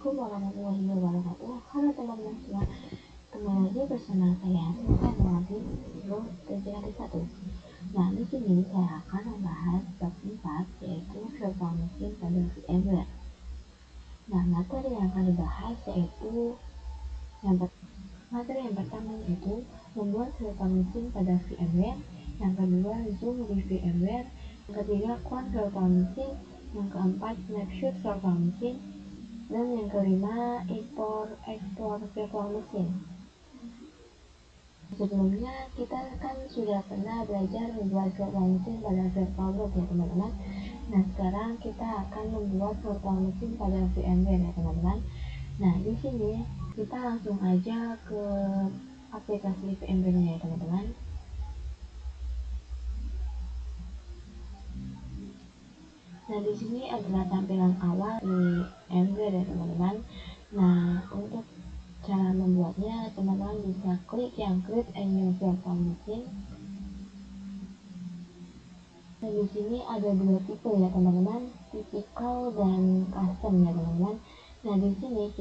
Assalamualaikum warahmatullahi wabarakatuh. Halo teman-teman semua, kembali lagi bersama saya Melati Bro TJ1. Nah, di sini saya akan membahas bab 4, yaitu virtual machine pada VMware. Nah, materi yang akan dibahas yaitu materi yang pertama yaitu membuat virtual machine pada VMware, yang kedua zoom di VMware, yang ketiga clone virtual machine, yang keempat snapshot virtual machine, dan yang kelima ekspor virtual machine. Sebelumnya kita kan sudah pernah belajar membuat virtual machine pada VirtualBox ya teman-teman. Nah, sekarang kita akan membuat virtual machine pada VMware ya teman-teman. Nah, di sini kita langsung aja ke aplikasi VMware-nya ya teman-teman. Nah, di sini adalah tampilan awal di VMware ya teman-teman. Nah, untuk cara membuatnya, teman-teman bisa klik yang create a new virtual machine. Nah, di sini ada dua tipe ya teman-teman, typical dan custom ya teman-teman. Nah, di sini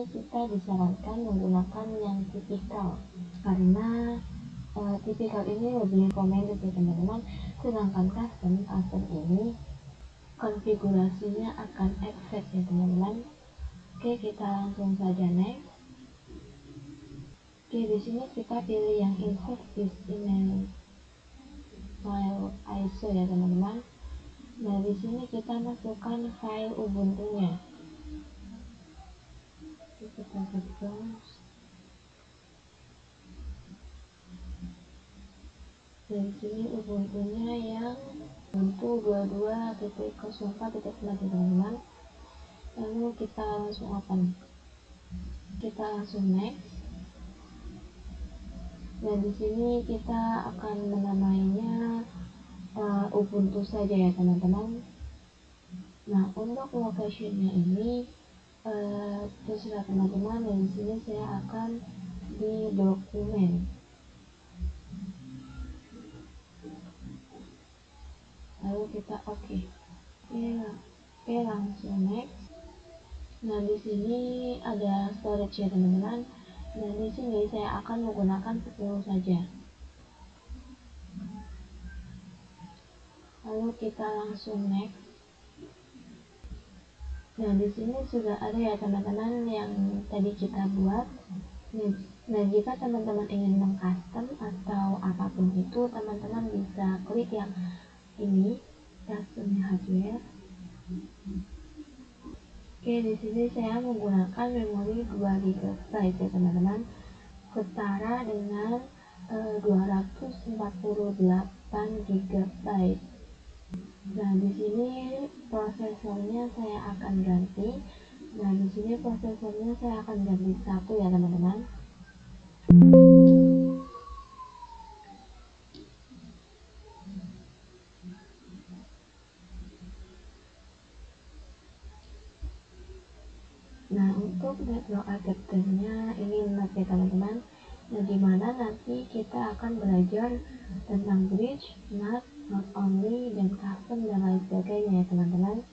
kita disarankan menggunakan yang typical karena typical ini lebih recommended ya teman-teman. Sedangkan custom ini konfigurasinya akan advanced ya teman-teman. Oke, kita langsung saja next. Oke, di sini kita pilih yang insert this email file ISO ya teman-teman. Nah, di sini kita masukkan file Ubuntu-nya. Kita browse. Dari sini Ubuntu-nya yang Ubuntu 22.04.4 teman-teman. Lalu kita langsung open. Kita langsung next. Nah, di sini kita akan menamainya Ubuntu saja ya teman-teman. Nah, untuk location-nya ini terserah teman-teman. Dan di sini saya akan di dokumen. Lalu kita oke, langsung next. Nah, di sini ada storage ya teman-teman. Dan di sini saya akan menggunakan 10 saja. Lalu kita langsung next. Nah, di sini sudah ada ya teman-teman yang tadi kita buat. Nah, jika teman-teman ingin mengcustom atau apapun itu, teman-teman bisa klik yang ini, custom hardware. Oke, di sini saya menggunakan memori 2 GB ya teman-teman, setara dengan 248 GB. Nah, di sini prosesornya saya akan ganti. Nah, di sini prosesornya saya akan ganti 1 ya teman-teman. Nah, untuk network adapternya ini ya teman-teman. Nah, dimana nanti kita akan belajar tentang bridge, NAT, not only, dan custom dan lain sebagainya ya teman-teman.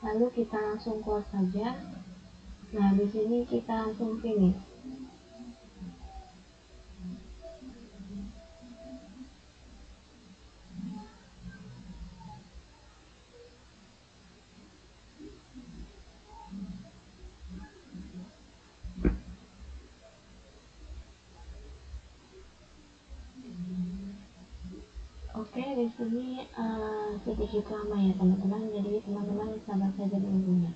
Lalu kita langsung close saja. Nah, di sini kita langsung finish. Oke, di sini sedikit lama ya teman-teman, jadi teman-teman sabar saja menunggunya.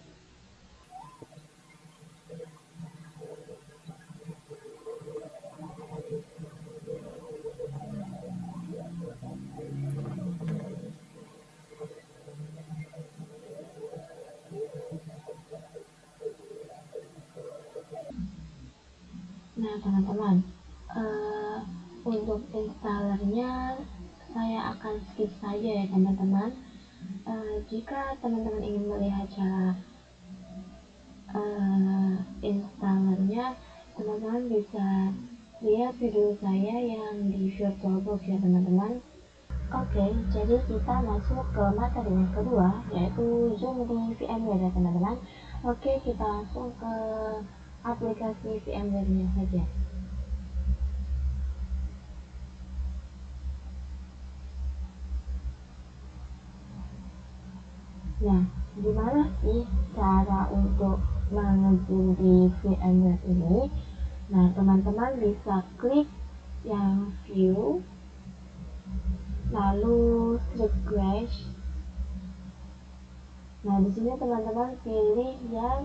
Nah teman-teman, untuk installernya saya akan skip saja ya teman-teman. Jika teman-teman ingin melihat cara installernya, teman-teman bisa lihat video saya yang di VirtualBox ya teman-teman. Oke, jadi kita masuk ke materi yang kedua, yaitu zoom di VMware ya teman-teman. Oke, kita langsung ke aplikasi VMware-nya saja. Nah, gimana sih cara untuk mengejut di VMware ini? Nah, teman-teman bisa klik yang view, lalu script crash. Nah, di sini teman-teman pilih yang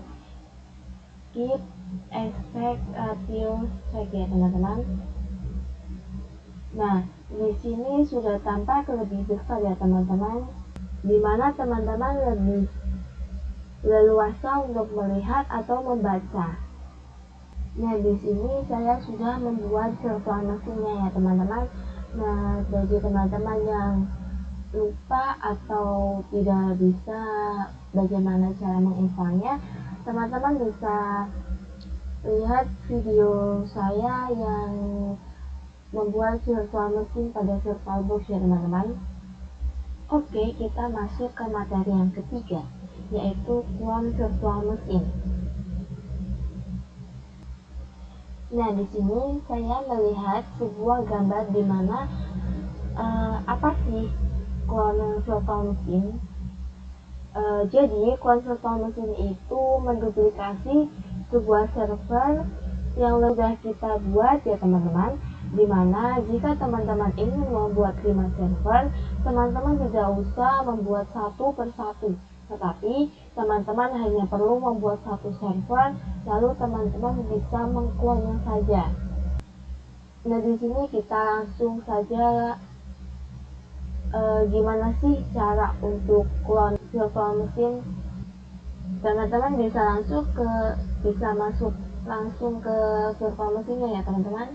keep expect ratio check ya teman-teman. Nah, di sini sudah tampak lebih besar ya teman-teman, di mana teman-teman lebih leluasa untuk melihat atau membaca. Nah, di sini saya sudah membuat virtual mesinnya ya teman-teman. Nah, bagi teman-teman yang lupa atau tidak bisa bagaimana cara menginstalnya, teman-teman bisa lihat video saya yang membuat virtual mesin pada VirtualBox ya teman-teman. Oke, kita masuk ke materi yang ketiga, yaitu clone virtual mesin. Nah, di sini saya melihat sebuah gambar di mana apa sih clone virtual mesin? Jadi, clone virtual mesin itu menduplikasi sebuah server yang sudah kita buat ya teman-teman, dimana jika teman-teman ingin membuat 5 server, teman-teman tidak usah membuat satu persatu, tetapi teman-teman hanya perlu membuat satu server, lalu teman-teman bisa mengklonnya saja. Nah, di sini kita langsung saja gimana sih cara untuk clone virtual mesin. Teman-teman bisa masuk langsung ke virtual mesinnya ya teman-teman.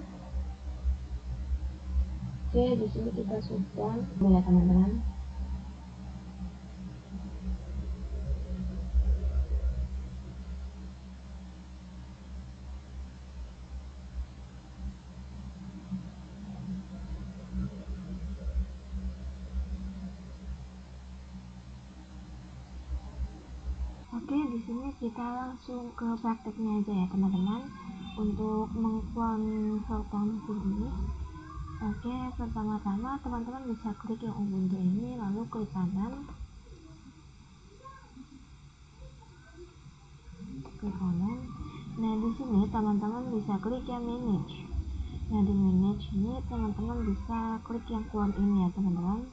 Oke, di sini kita sudah ya teman-teman. Oke, di sini kita langsung ke prakteknya aja ya teman-teman untuk mengclone virtual mesin ini. Oke, pertama-tama teman-teman bisa klik yang Ubuntu ini, lalu klik kanan, klik kanan. Nah, di sini teman-teman bisa klik yang manage. Nah, di manage ini teman-teman bisa klik yang clone ini ya teman-teman.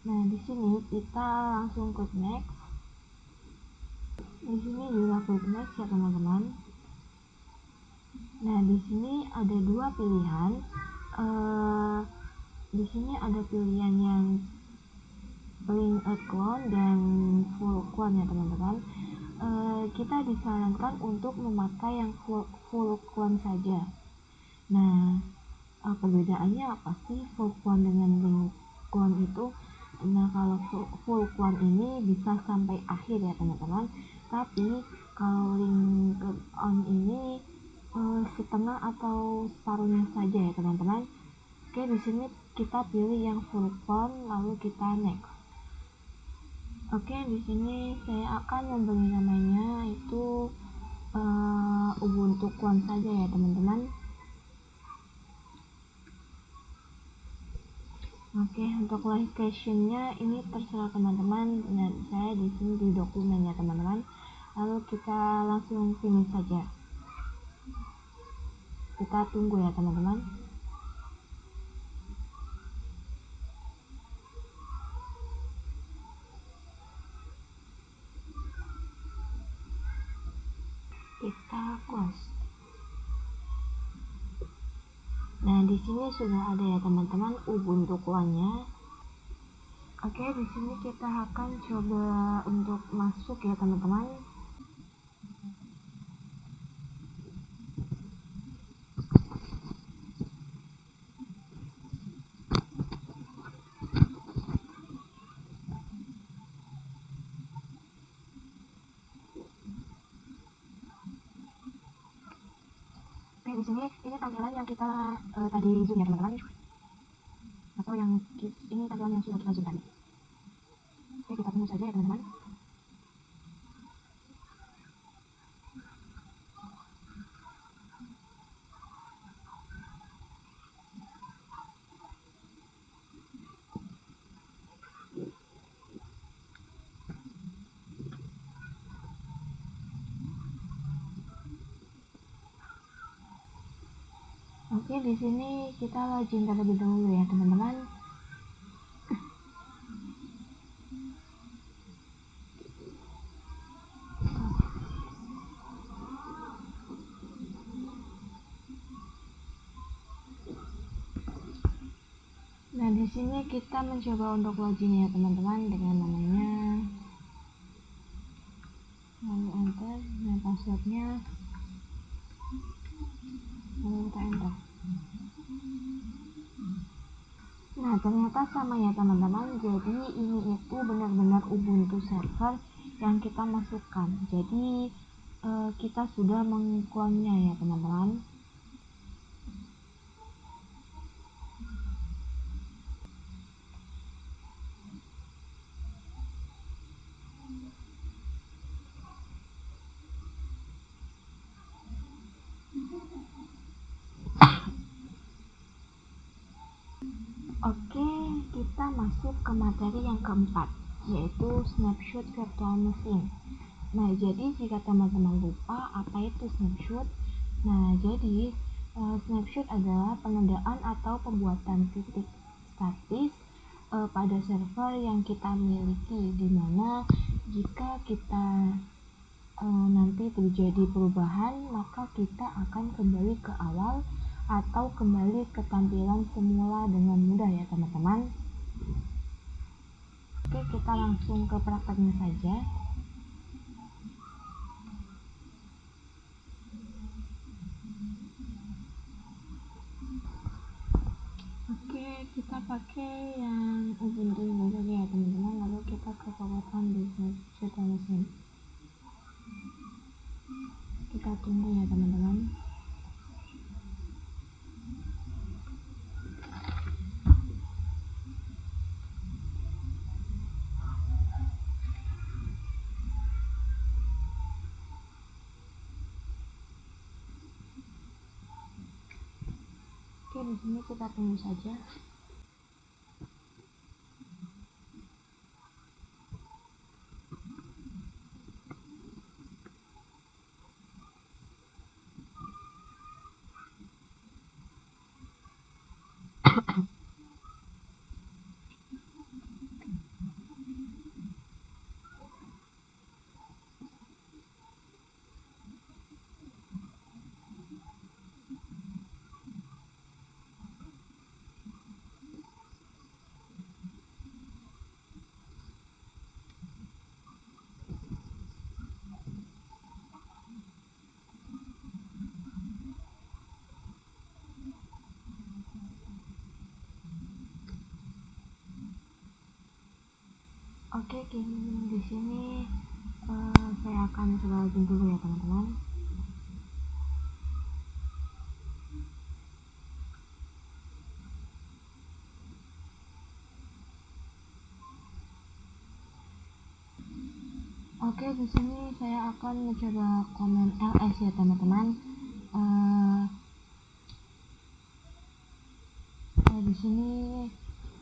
Nah, di sini kita langsung klik next. Di sini juga klik next ya teman-teman. Nah, di sini ada dua pilihan. Di sini ada pilihan yang plain clone dan full clone ya teman-teman. Kita disarankan untuk memakai yang full clone saja. Nah, perbedaannya apa sih full clone dengan link clone itu? Nah, kalau full clone ini bisa sampai akhir ya teman-teman, tapi kalau link on ini setengah atau separuhnya saja ya teman-teman. Oke, di sini kita pilih yang full clone lalu kita next. Oke, di sini saya akan memberi namanya itu Ubuntu Clone saja ya teman-teman. Oke, untuk location-nya ini terserah teman-teman. Dan saya di sini di dokumen ya teman-teman. Lalu kita langsung finish saja. Kita tunggu ya teman-teman. Kita close. Nah, di sini sudah ada ya teman-teman Ubuntu Clone-nya. Oke, di sini kita akan coba untuk masuk ya teman-teman. Oke, di sini ini tampilan yang kita tadi zoom ya teman-teman. Atau yang ini tampilan yang sudah kita zoom tadi. Oke, kita tunggu saja ya teman-teman. Oke, di sini kita login terlebih dahulu ya teman-teman. Nah, di sini kita mencoba untuk login ya teman-teman dengan namanya, lalu enter, nah passwordnya, lalu kita enter. Nah, ternyata sama ya teman-teman, jadi ini itu benar-benar Ubuntu server yang kita masukkan. Jadi kita sudah mengklonnya ya teman-teman. Oke, kita masuk ke materi yang keempat, yaitu snapshot virtual machine. Nah, jadi jika teman-teman lupa apa itu snapshot, nah jadi snapshot adalah penandaan atau pembuatan titik statis pada server yang kita miliki, di mana jika kita nanti terjadi perubahan, maka kita akan kembali ke awal atau kembali ke tampilan semula dengan mudah ya teman-teman. Oke, kita langsung ke prakteknya saja. Oke, kita pakai yang Ubuntu saja ya teman-teman, lalu kita ke power on business virtual machine. Kita tunggu ya teman-teman. Oke, di sini kita tunggu saja. Oke, di sini saya akan coba login dulu ya teman-teman. Oke, di sini saya akan mencoba komen ls ya teman-teman. Di sini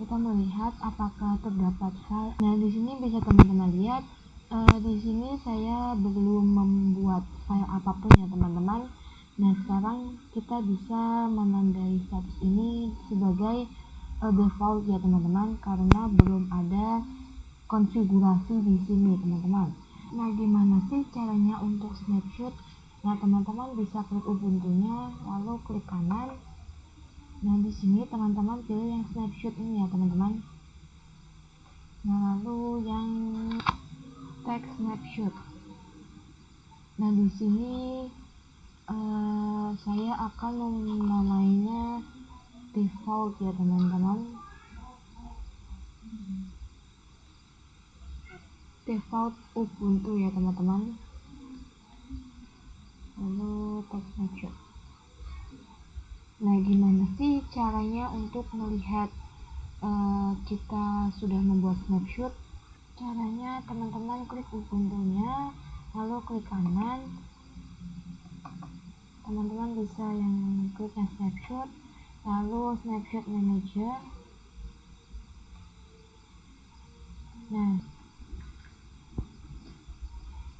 kita melihat apakah terdapat file. Nah, di sini bisa teman-teman lihat. Di sini saya belum membuat file apapun ya teman-teman. Nah, sekarang kita bisa menandai status ini sebagai default ya teman-teman, karena belum ada konfigurasi di sini teman-teman. Nah, gimana sih caranya untuk snapshot? Nah, teman-teman bisa klik Ubuntunya, lalu klik kanan. Nah, di sini teman-teman pilih yang snapshot ini ya teman-teman. Nah, lalu yang text snapshot. Nah, di sini saya akan menamainya default ya teman-teman. Default Ubuntu ya teman-teman. Lalu text snapshot. Nah, gimana sih caranya untuk melihat kita sudah membuat snapshot? Caranya teman-teman klik Ubuntunya, lalu klik kanan. Teman-teman bisa yang klik yang snapshot, lalu snapshot manager. Nah,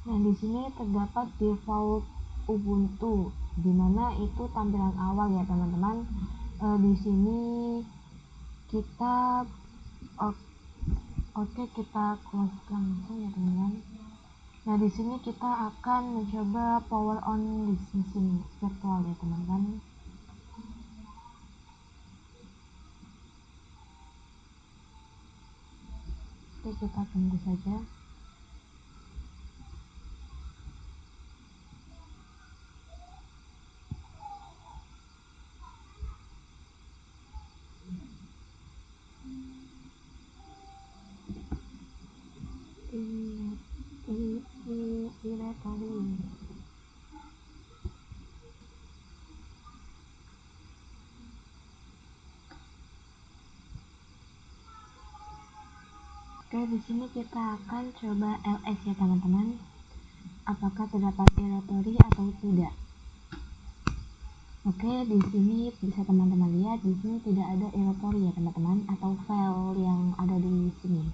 di sini terdapat default Ubuntu. dimana itu tampilan awal ya teman-teman. Di sini kita oke, kita close langsung ya teman-teman. Nah, di sini kita akan mencoba power on di sini virtual ya teman-teman. Oke, kita tunggu saja. Oke, di sini kita akan coba ls ya teman-teman. Apakah terdapat directory atau tidak? Oke, di sini bisa teman-teman lihat di sini tidak ada directory ya teman-teman, atau file yang ada di sini.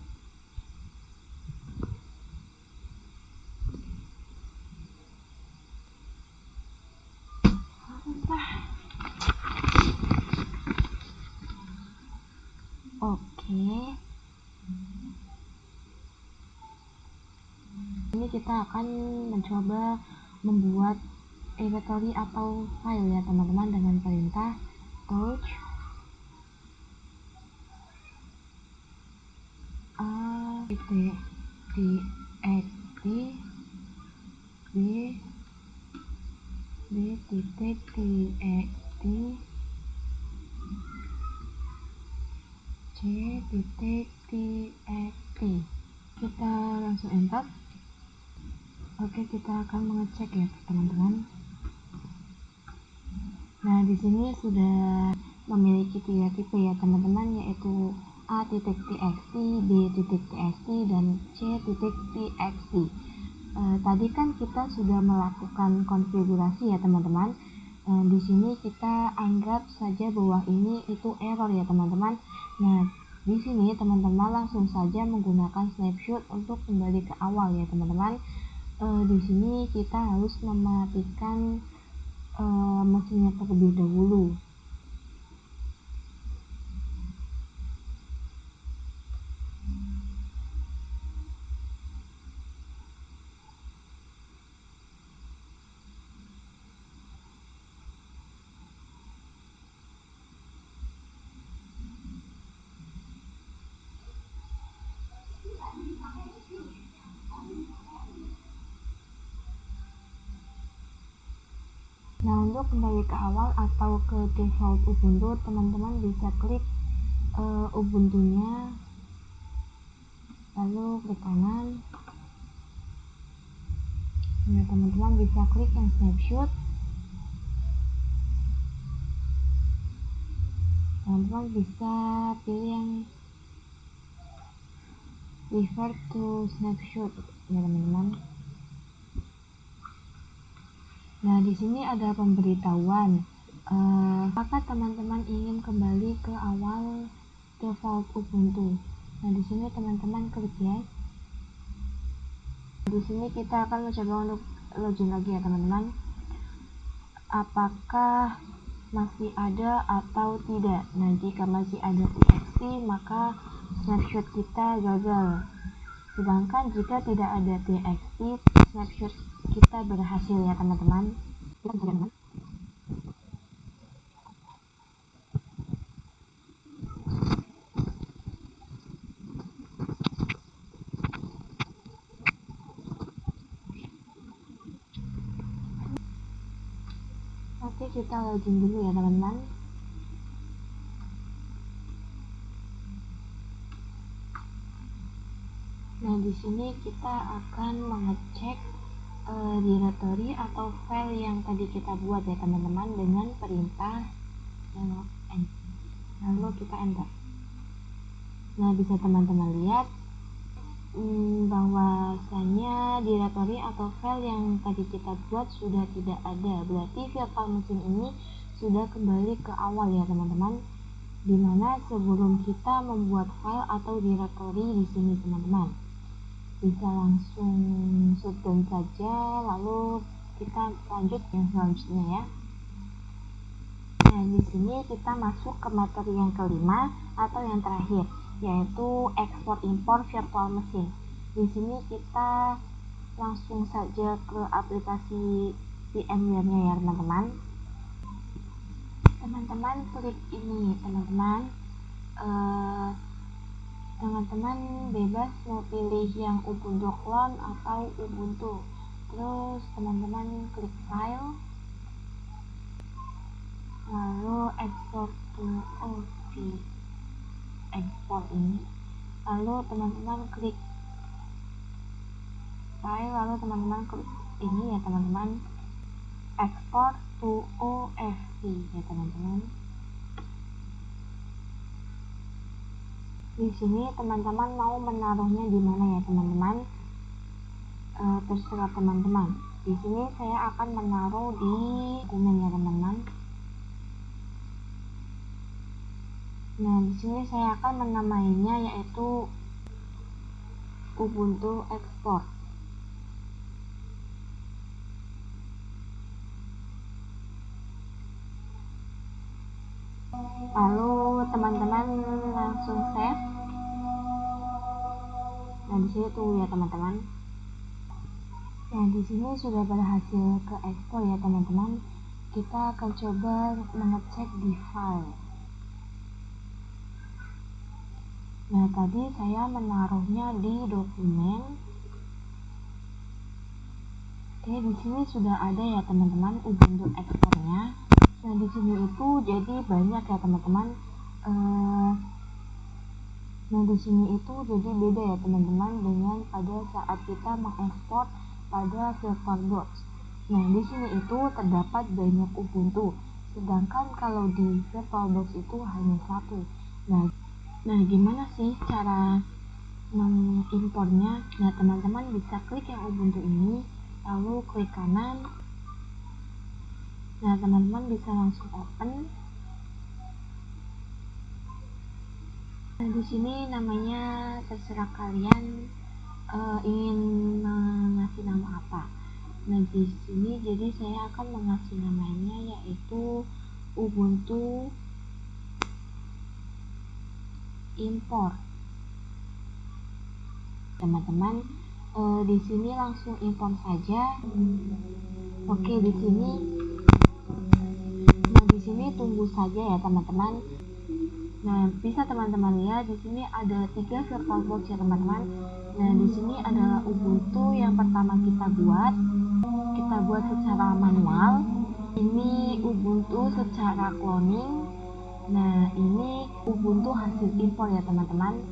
Oke, ini kita akan mencoba membuat directory atau file ya teman-teman dengan perintah touch txt c.txt. Kita langsung enter. Oke, kita akan mengecek ya teman-teman. Nah, di sini sudah memiliki 3 tipe ya teman-teman, yaitu a.txt, b.txt, dan c.txt. Tadi kan kita sudah melakukan konfigurasi ya teman-teman. Di sini kita anggap saja bahwa ini itu error ya teman-teman. Nah, di sini teman-teman langsung saja menggunakan snapshot untuk kembali ke awal ya teman-teman. Di sini kita harus mematikan mesinnya terlebih dahulu. Nah, untuk kembali ke awal atau ke default Ubuntu, teman-teman bisa klik Ubuntu-nya, lalu klik kanan. Nah, teman-teman bisa klik yang snapshot. Teman-teman bisa pilih yang refer to snapshot ya teman-teman. Nah, di sini ada pemberitahuan apakah teman-teman ingin kembali ke awal default Ubuntu. Nah, di sini teman-teman klik yes. Di sini kita akan mencoba untuk login lagi ya teman-teman. Apakah masih ada atau tidak? Nah, jika masih ada txt, maka snapshot kita gagal. Sedangkan jika tidak ada txt, snapshot kita berhasil ya teman-teman. Oke, kita login dulu ya teman-teman. Nah, di sini kita akan mengecek directory atau file yang tadi kita buat ya teman-teman dengan perintah lalu kita enter. Nah, bisa teman-teman lihat bahwasanya directory atau file yang tadi kita buat sudah tidak ada. Berarti virtual machine ini sudah kembali ke awal ya teman-teman, dimana sebelum kita membuat file atau directory di sini teman-teman bisa langsung shutdown saja, lalu kita lanjut yang selanjutnya ya. Nah, di sini kita masuk ke materi yang kelima atau yang terakhir, yaitu ekspor impor virtual machine. Di sini kita langsung saja ke aplikasi VMware-nya ya teman-teman. Teman-teman klik ini teman-teman. Teman-teman bebas mau pilih yang Ubuntu Clone atau Ubuntu. Terus teman-teman klik file, lalu export to export ini, lalu teman-teman klik file, lalu teman-teman klik ini ya teman-teman, export to OFC ya teman-teman. Di sini teman-teman mau menaruhnya di mana ya teman-teman, terserah teman-teman. Di sini saya akan menaruh di dokumen ya teman-teman. Nah, di sini saya akan menamainya yaitu Ubuntu Export. Lalu teman-teman langsung save. Nah, di sini tunggu ya teman-teman. Nah, di sini sudah berhasil ke ekspor ya teman-teman. Kita akan coba mengecek di file. Nah, tadi saya menaruhnya di dokumen. Oke, di sini sudah ada ya teman-teman Ubuntu ekspornya. Nah, di sini itu jadi banyak ya teman-teman. Nah, di sini itu jadi beda ya teman-teman dengan pada saat kita mengekspor pada VirtualBox. Nah, di sini itu terdapat banyak Ubuntu, sedangkan kalau di VirtualBox itu hanya satu. Nah, gimana sih cara mengimpornya? Nah, teman-teman bisa klik yang Ubuntu ini, lalu klik kanan. Nah, teman-teman bisa langsung open. Nah, di sini namanya terserah kalian ingin mengasih nama apa. Nah, di sini jadi saya akan mengasih namanya yaitu Ubuntu Import. Teman-teman, di sini langsung import saja. Oke, di sini. Nah, di sini tunggu saja ya teman-teman. Nah, bisa teman-teman lihat di sini ada 3 VirtualBox ya teman-teman. Nah, di sini adalah Ubuntu yang pertama kita buat secara manual. Ini Ubuntu secara cloning. Nah, ini Ubuntu hasil impor ya teman-teman.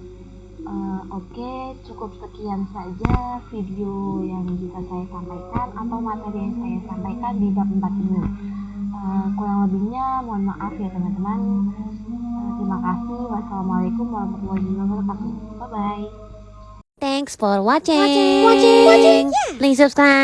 Oke, cukup sekian saja video yang bisa saya sampaikan atau materi yang saya sampaikan di bab 4 ini. Kurang lebihnya mohon maaf ya teman-teman. Terima kasih. Wassalamualaikum warahmatullahi wabarakatuh. Bye bye. Thanks for watching. Please subscribe.